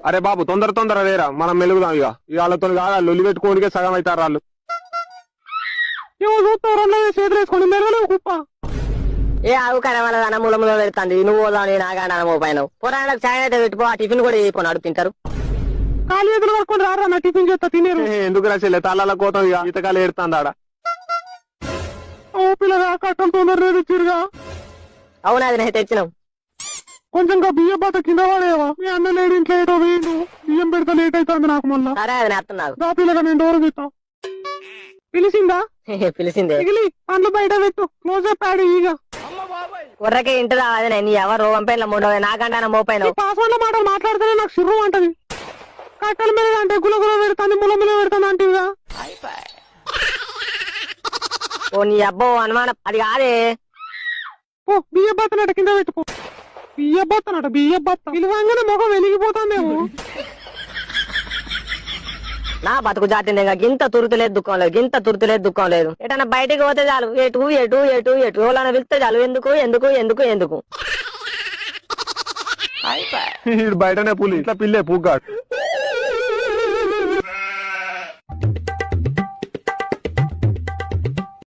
అరే బాబు తొందర లేరా, మనం మెలుగుదాం. ఇక వాళ్ళతో కాదు లొల్లి పెట్టుకోనికే సగం అవుతారు వాళ్ళు. చేతులు వేసుకొని మెరగలేవు కుప్ప. ఏ ఆవు కడవల మూలంలో పెడుతుంది. నువ్వు పోదాం నేను ఆగాడనమో పైన పురాణాలకు చాయ్ అయితే పెట్టుకో, ఆ టిఫిన్ కూడా చేయపోనాడు తింటారు. కాలు ఎదురు పట్టుకొని రారా, నా టిఫిన్ చేస్తా తినేరు. ఎందుకు రాసేలే తల్లాల కోతం ఇక ఈతకాలు ఏడుతుంది ఆడ. ఓ పిల్లగా కట్టలు తొందర తెచ్చిరుగా. అవునా, అది నేను తెచ్చినాం. కొంచెం బియ్యం బాత కింద పడేవా? మీ అన్న లేడు ఇంట్లో ఏటో వేయండు. బియ్యం పెడితే లేట్ అవుతుంది నాకు మళ్ళా. సరే అది నేస్తున్నావు. రా పిల్లగా నేను డోర్ తీస్తా. పిలిచిందా? పిలిచిందే. పండ్లు బయట పెట్టు. క్లోజ్ అప్ ఆడి ఇక కుర్రకే ఇంటి రావాలి. నీ ఎవరు పంపేళ్ళ మూడవ నాకంటే మోపైన పాస్వర్డ్ మాటలు మాట్లాడితేనే నాకు శుర్రు అంటది. కట్టల మీద అంటే గులగుల పెడతాను, ములముల పెడతాను అంటే ఓ నీ అబ్బో అనుమానం. అది కాదే. ఓ బియ్య బత్తనట కింద పెట్టుకో. బియ్య బత్త ఇలువంగానే ముఖం వెలిగిపోతాందేమో. నా బతుకు జాతింది. గింత తురుతులేదు దుఃఖం లేదు, గింత తురుతులేదు దుఃఖం లేదు. ఎటన్నా బయటికి పోతే చాలు ఎటు ఎటు ఎటు ఎటు ఎవరైనా పిలిస్తే చాలు ఎందుకు ఎందుకు ఎందుకు ఎందుకు. బయటనే పులి ఇట్లా పిల్లే పూగాడు.